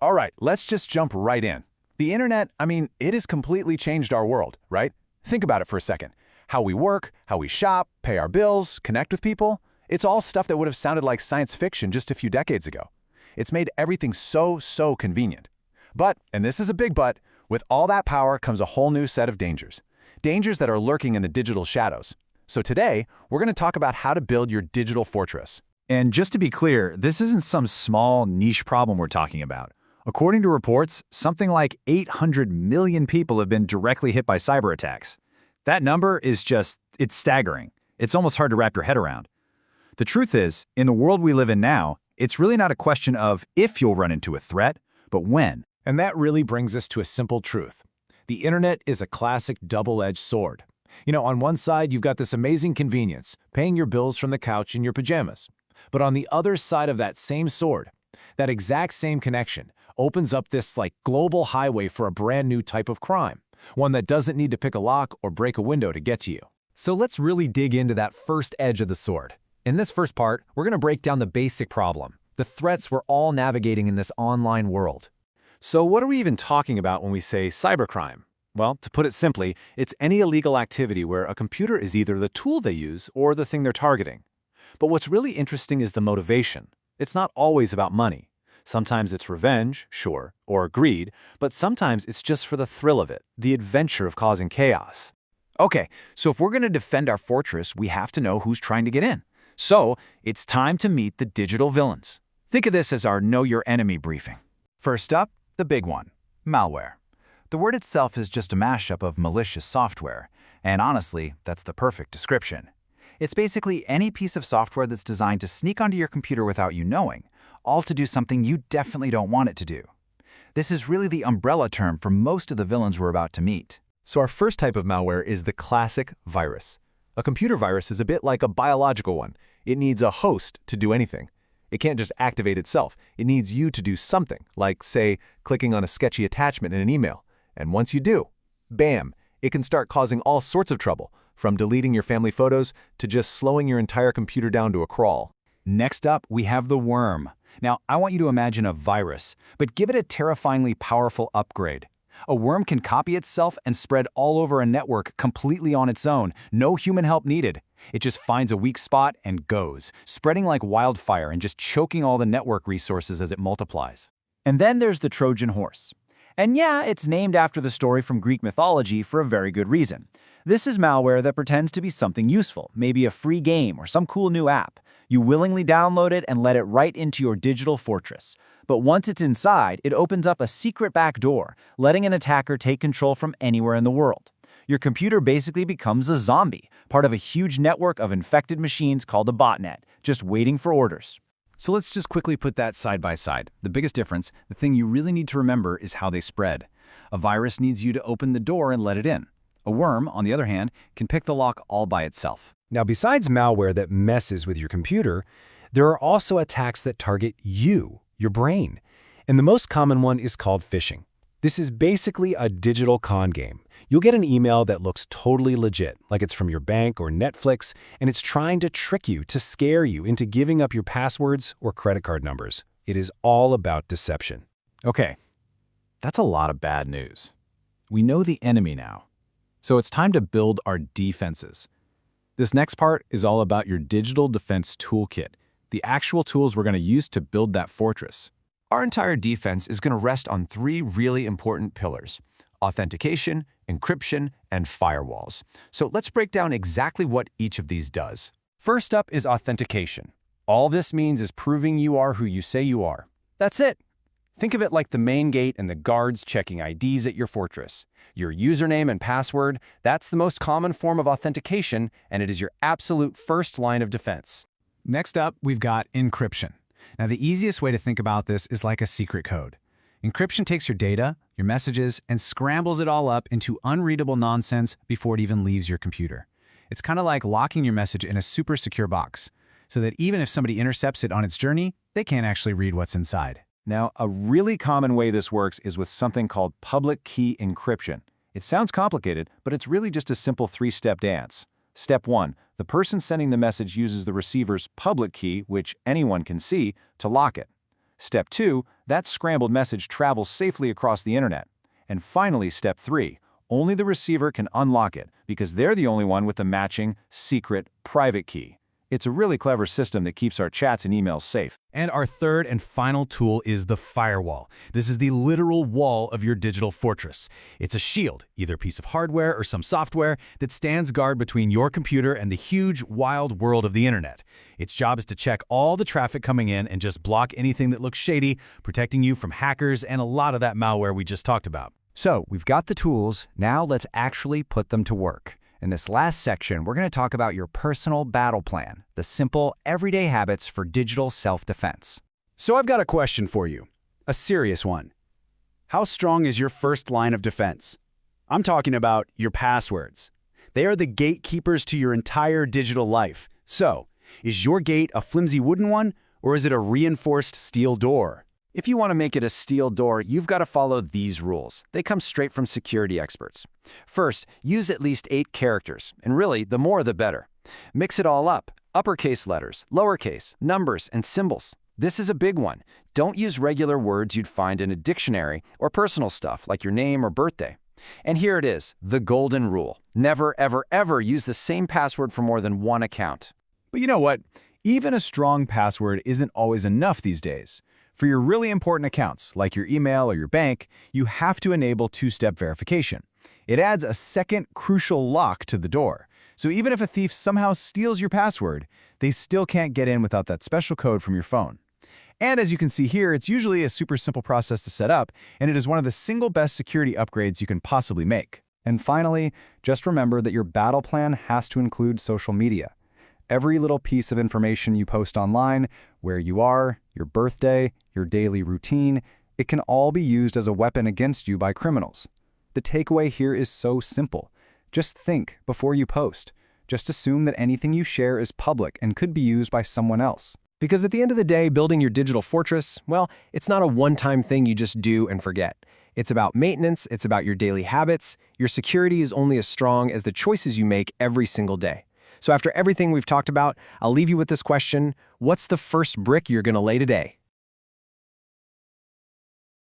All right, let's just jump right in. The internet, it has completely changed our world, right? Think about it for a second. How we work, how we shop, pay our bills, connect with people, it's all stuff that would have sounded like science fiction just a few decades ago. It's made everything so convenient. But, and this is a big but, with all that power comes a whole new set of dangers. Dangers that are lurking in the digital shadows. So today, we're going to talk about how to build your digital fortress. And just to be clear, this isn't some small niche problem we're talking about. According to reports, something like 800 million people have been directly hit by cyber attacks. That number is it's staggering. It's almost hard to wrap your head around. The truth is, in the world we live in now, it's really not a question of if you'll run into a threat, but when. And that really brings us to a simple truth. The internet is a classic double-edged sword. On one side, you've got this amazing convenience, paying your bills from the couch in your pajamas. But on the other side of that same sword, that exact same connection opens up this global highway for a brand new type of crime, one that doesn't need to pick a lock or break a window to get to you. So let's really dig into that first edge of the sword. In this first part, we're going to break down the basic problem, the threats we're all navigating in this online world. So what are we even talking about when we say cybercrime? Well, to put it simply, it's any illegal activity where a computer is either the tool they use or the thing they're targeting. But what's really interesting is the motivation. It's not always about money. Sometimes it's revenge, sure, or greed, but sometimes it's just for the thrill of it, the adventure of causing chaos. Okay, so if we're going to defend our fortress, we have to know who's trying to get in. So, it's time to meet the digital villains. Think of this as our Know Your Enemy briefing. First up, the big one, malware. The word itself is just a mashup of malicious software, and honestly, that's the perfect description. It's basically any piece of software that's designed to sneak onto your computer without you knowing, all to do something you definitely don't want it to do. This is really the umbrella term for most of the villains we're about to meet. So our first type of malware is the classic virus. A computer virus is a bit like a biological one. It needs a host to do anything. It can't just activate itself. It needs you to do something, like, say, clicking on a sketchy attachment in an email. And once you do, bam, it can start causing all sorts of trouble, from deleting your family photos to just slowing your entire computer down to a crawl. Next up, we have the worm. Now, I want you to imagine a virus, but give it a terrifyingly powerful upgrade. A worm can copy itself and spread all over a network completely on its own, no human help needed. It just finds a weak spot and goes, spreading like wildfire and just choking all the network resources as it multiplies. And then there's the Trojan horse. And yeah, it's named after the story from Greek mythology for a very good reason. This is malware that pretends to be something useful, maybe a free game or some cool new app. You willingly download it and let it right into your digital fortress. But once it's inside, it opens up a secret back door, letting an attacker take control from anywhere in the world. Your computer basically becomes a zombie, part of a huge network of infected machines called a botnet, just waiting for orders. So let's just quickly put that side by side. The biggest difference, the thing you really need to remember, is how they spread. A virus needs you to open the door and let it in. A worm, on the other hand, can pick the lock all by itself. Now, besides malware that messes with your computer, there are also attacks that target you, your brain. And the most common one is called phishing. This is basically a digital con game. You'll get an email that looks totally legit, like it's from your bank or Netflix, and it's trying to trick you, to scare you into giving up your passwords or credit card numbers. It is all about deception. Okay, that's a lot of bad news. We know the enemy now. So it's time to build our defenses. This next part is all about your digital defense toolkit, the actual tools we're going to use to build that fortress. Our entire defense is going to rest on three really important pillars: authentication, encryption, and firewalls. So let's break down exactly what each of these does. First up is authentication. All this means is proving you are who you say you are. That's it. Think of it like the main gate and the guards checking IDs at your fortress. Your username and password, that's the most common form of authentication, and it is your absolute first line of defense. Next up, we've got encryption. Now, the easiest way to think about this is like a secret code. Encryption takes your data, your messages, and scrambles it all up into unreadable nonsense before it even leaves your computer. It's kind of like locking your message in a super secure box, so that even if somebody intercepts it on its journey, they can't actually read what's inside. Now, a really common way this works is with something called public key encryption. It sounds complicated, but it's really just a simple three-step dance. Step 1, the person sending the message uses the receiver's public key, which anyone can see, to lock it. Step 2, that scrambled message travels safely across the internet. And finally, Step 3, only the receiver can unlock it because they're the only one with the matching, secret, private key. It's a really clever system that keeps our chats and emails safe. And our third and final tool is the firewall. This is the literal wall of your digital fortress. It's a shield, either a piece of hardware or some software, that stands guard between your computer and the huge, wild world of the internet. Its job is to check all the traffic coming in and just block anything that looks shady, protecting you from hackers and a lot of that malware we just talked about. So, we've got the tools, now let's actually put them to work. In this last section, we're going to talk about your personal battle plan, the simple, everyday habits for digital self-defense. So I've got a question for you, a serious one. How strong is your first line of defense? I'm talking about your passwords. They are the gatekeepers to your entire digital life. So, is your gate a flimsy wooden one, or is it a reinforced steel door? If you want to make it a steel door, you've got to follow these rules. They come straight from security experts. First, use at least 8 characters, and really, the more the better. Mix it all up, uppercase letters, lowercase, numbers, and symbols. This is a big one. Don't use regular words you'd find in a dictionary or personal stuff like your name or birthday. And here it is, the golden rule. Never, ever, ever use the same password for more than one account. But you know what? Even a strong password isn't always enough these days. For your really important accounts, like your email or your bank, you have to enable two-step verification. It adds a second crucial lock to the door. So even if a thief somehow steals your password, they still can't get in without that special code from your phone. And as you can see here, it's usually a super simple process to set up, and it is one of the single best security upgrades you can possibly make. And finally, just remember that your battle plan has to include social media. Every little piece of information you post online, where you are, your birthday, your daily routine, it can all be used as a weapon against you by criminals. The takeaway here is so simple. Just think before you post. Just assume that anything you share is public and could be used by someone else. Because at the end of the day, building your digital fortress, well, it's not a one-time thing you just do and forget. It's about maintenance, it's about your daily habits. Your security is only as strong as the choices you make every single day. So after everything we've talked about, I'll leave you with this question: what's the first brick you're going to lay today?